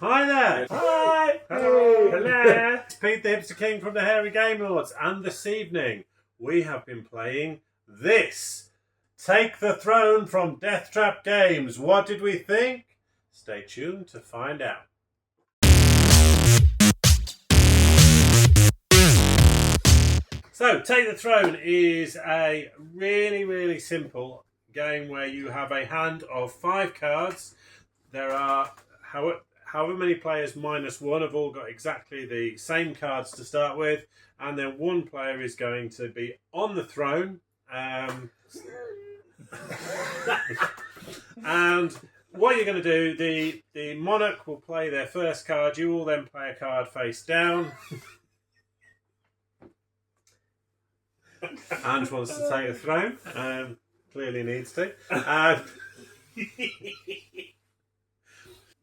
Hi there! Hi! Hello! Hello! It's Pete the Hipster King from the Hairy Game Lords, and this evening we have been playing this. Take the Throne from Death Trap Games. What did we think? Stay tuned to find out. So, Take the Throne is a really simple game where you have a hand of 5 cards. There are however many players minus 1 have all got exactly the same cards to start with, and then one player is going to be on the throne. And what you're going to do, the monarch will play their first card. You will then play a card face down. Ange wants to take the throne. Clearly needs to.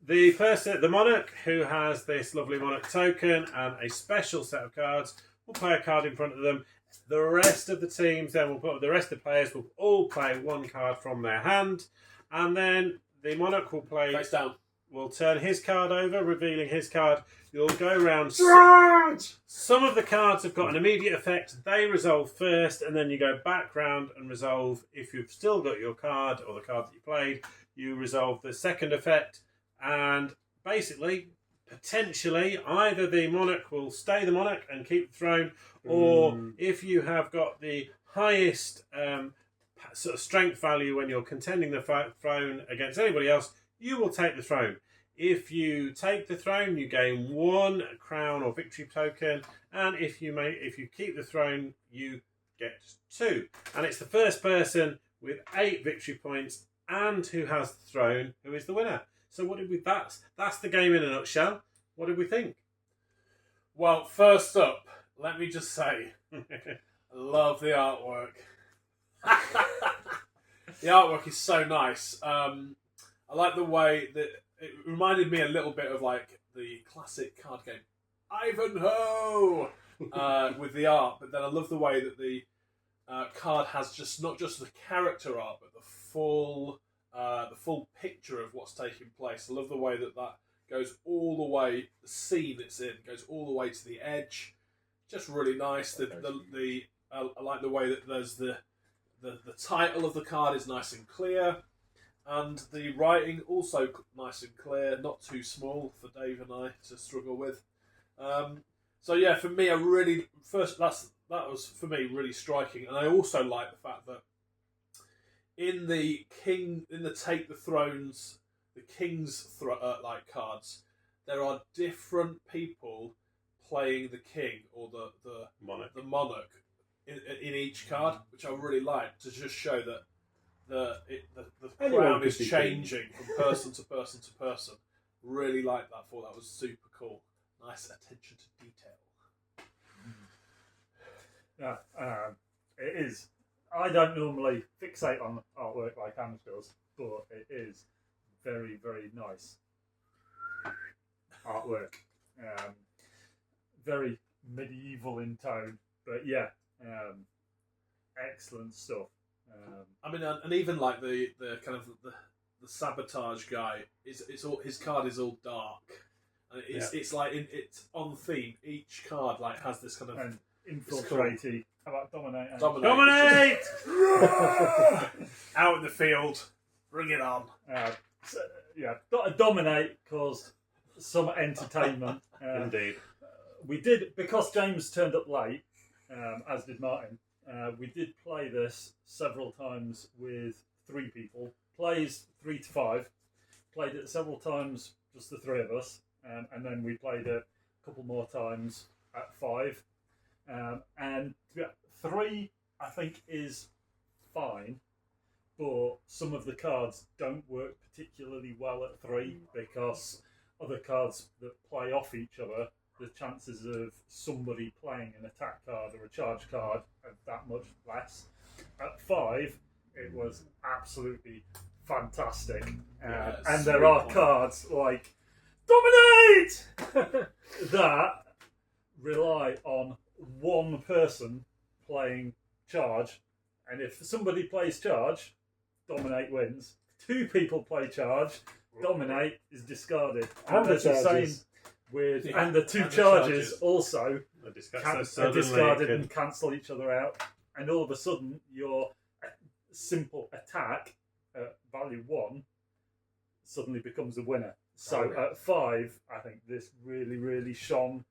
The monarch who has this lovely monarch token and a special set of cards will play a card in front of them. The rest of the teams then the rest of the players will all play one card from their hand, and then the monarch will play face down. Will turn his card over, revealing his card. You'll go around. Some of the cards have got an immediate effect. They resolve first, and then you go back round and resolve. If you've still got your card or the card that you played, you resolve the second effect. And basically, potentially, either the monarch will stay the monarch and keep the throne, or if you have got the highest sort of strength value when you're contending the throne against anybody else, you will take the throne. If you take the throne, you gain 1 crown or victory token, and if you keep the throne, you get 2. And it's the first person with 8 victory points and who has the throne who is the winner. So what did we? That's the game in a nutshell. What did we think? Well, first up, let me just say, I love the artwork. The artwork is so nice. I like the way that it reminded me a little bit of like the classic card game Ivanhoe with the art, but then I love the way that the card has not just the character art, but the full picture of what's taking place. I love the way that goes all the way. The scene it's in goes all the way to the edge. Just really nice. I like the way that there's the title of the card is nice and clear. And the writing also nice and clear, not too small for Dave and I to struggle with. So yeah, for me, that was for me really striking, and I also like the fact that in the Take the Thrones, the King's cards, there are different people playing the king or the monarch in each card, which I really like to just show that. The crown is changing from person to person to person. Really like that. Thought that was super cool. Nice attention to detail. Yeah, it is. I don't normally fixate on artwork like Ange does, but it is very nice artwork. Very medieval in tone, but yeah, excellent stuff. I mean, and even like the kind of the sabotage guy it's all, his card is all dark, and it's like it's on theme. Each card like has this kind of infiltrate. How about dominate? Dominate! Out in the field, bring it on. Dominate caused some entertainment. Indeed, we did, because James turned up late, as did Martin. We did play this several times with 3 people. Plays 3 to 5. Played it several times, just the 3 of us, and then we played it a couple more times at 5. And 3, I think, is fine, but some of the cards don't work particularly well at 3 because other cards that play off each other, the chances of somebody playing an attack card or a charge card are that much less. At 5, it was absolutely fantastic. And there are cards like Dominate! that rely on one person playing charge. And if somebody plays charge, Dominate wins. 2 people play charge, dominate is discarded. And the it's the same charges. with Yeah, and the two and the charges charges. also I discussed are so suddenly discarded it and cancel each other out, and all of a sudden your simple attack at value 1 suddenly becomes a winner. So Oh, yeah. at 5, I think this really shone.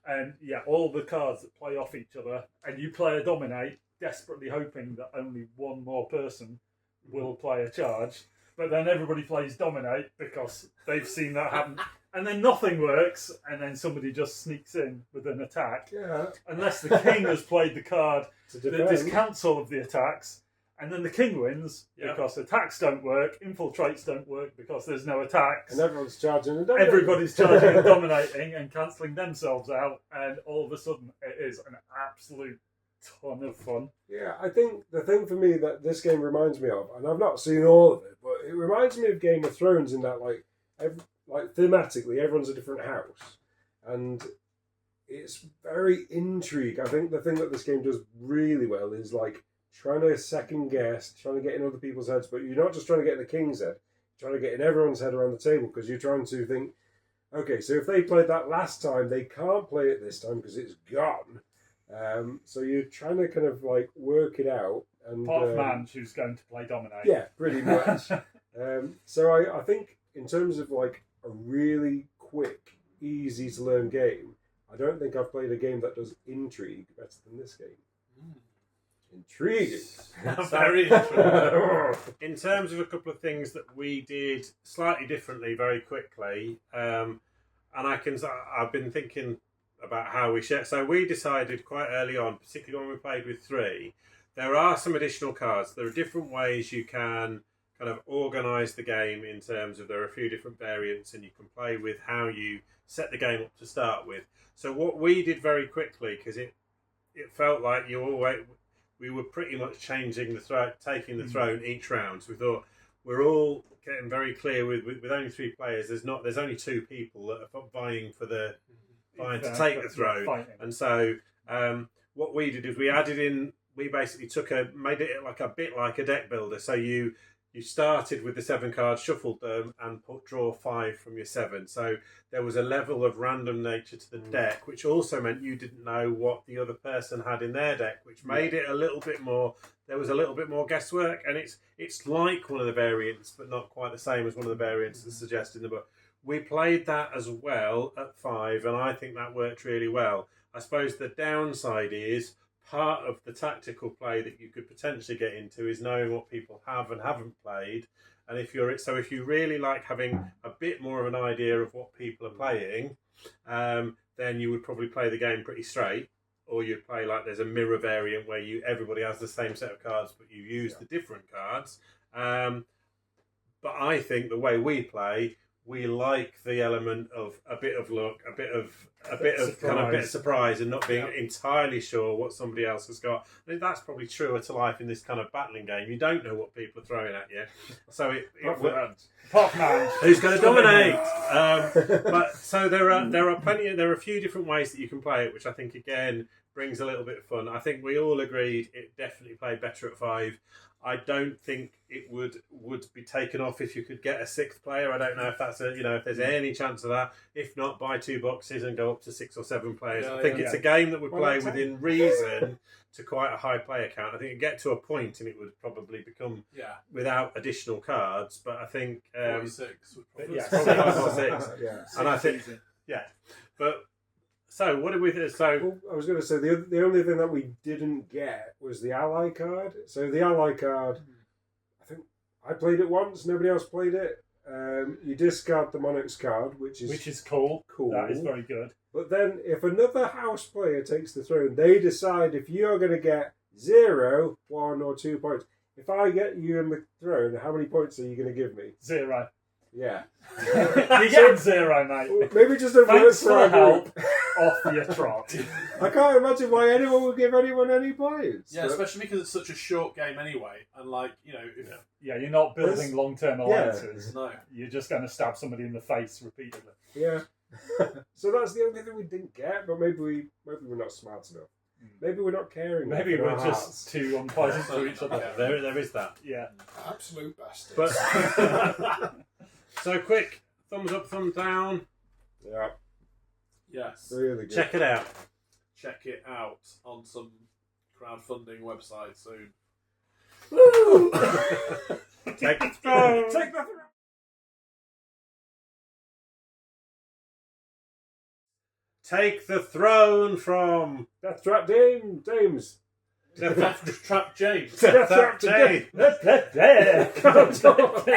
And yeah, all the cards that play off each other, and you play a dominate, desperately hoping that only one more person will play a charge, but then everybody plays dominate because they've seen that happen, and then nothing works, and then somebody just sneaks in with an attack, Yeah. unless the king has played the card To that defend. discounts all of the attacks, and then the king wins Yeah. because attacks don't work, infiltrates don't work because there's no attacks. And everyone's charging and dominating. Everybody's charging and dominating and cancelling themselves out, and all of a sudden it is an absolute ton of fun. Yeah, I think the thing for me that this game reminds me of, and I've not seen all of it, but it reminds me of Game of Thrones in that, like thematically, everyone's a different house, and it's very intrigue. I think the thing that this game does really well is like trying to second guess, trying to get in other people's heads, but you're not just trying to get in the king's head, you're trying to get in everyone's head around the table because you're trying to think, okay, so if they played that last time, they can't play it this time because it's gone. So you're trying to kind of like work it out. And Part of man who's going to play dominate. yeah, pretty much. So I think in terms of like a really quick, easy to learn game, I don't think I've played a game that does intrigue better than this game. Intriguing. Very interesting. In terms of a couple of things that we did slightly differently very quickly, and I've been thinking about how we share. So we decided quite early on, particularly when we played with 3, there are some additional cards. There are different ways you can kind of organise the game in terms of there are a few different variants, and you can play with how you set the game up to start with. So what we did very quickly, because it felt like we were pretty much changing taking the throne each round. So we thought we're all getting very clear with only 3 players. There's only 2 people that are vying to take the throne. Fighting. And so what we did is we basically made it like a bit like a deck builder. So you started with the 7 cards, shuffled them, and draw 5 from your 7. So there was a level of random nature to the deck, which also meant you didn't know what the other person had in their deck, which made it a little bit more. There was a little bit more guesswork, and it's like one of the variants, but not quite the same as one of the variants that's suggested in the book. We played that as well at 5, and I think that worked really well. I suppose the downside is part of the tactical play that you could potentially get into is knowing what people have and haven't played. And if you really like having a bit more of an idea of what people are playing, then you would probably play the game pretty straight, or you'd play like there's a mirror variant where everybody has the same set of cards, but you use the different cards. But I think the way we play, we like the element of a bit of luck, a bit of surprise, and not being entirely sure what somebody else has got. I think that's probably truer to life in this kind of battling game. You don't know what people are throwing at you, so who's going to dominate? But so there are a few different ways that you can play it, which I think again brings a little bit of fun. I think we all agreed it definitely played better at 5. I don't think it would be taken off if you could get a 6th player. I don't know if that's if there's any chance of that. If not, buy 2 boxes and go up to 6 or 7 players. I think it's a game that would play within reason to quite a high player count. I think it'd get to a point and it would probably become without additional cards. But I think 46 would probably probably 5 or 6. Yeah. And I think but. So what did we do? So Well, I was going to say the only thing that we didn't get was the ally card. So the ally card, I think I played it once. Nobody else played it. You discard the monarch's card, which is cool. Cool. That is very good. But then, if another house player takes the throne, they decide if you're going to get 0, 1, or 2 points. If I get you in the throne, how many points are you going to give me? 0. Yeah. You're getting 0, mate. Maybe just a Thanks for the our help. group. Off your trot. I can't imagine why anyone would give anyone any points. Yeah, but- especially because it's such a short game anyway, and Yeah, you're not building long-term alliances. no. You're just going to stab somebody in the face repeatedly. Yeah. So that's the only thing we didn't get, but maybe we're not smart enough. Maybe we're not caring. Maybe enough in we're our just hearts. too unpleasant to each other. There is that. Yeah. Absolute bastards. But so quick thumbs up, thumbs down. Yeah, Yes. really good. Check it out. Check it out on some crowdfunding website soon. Take the throne. Take that. Take the throne from Death Trap Dames. Death Trap James. Death Trap Jane. Can't talk.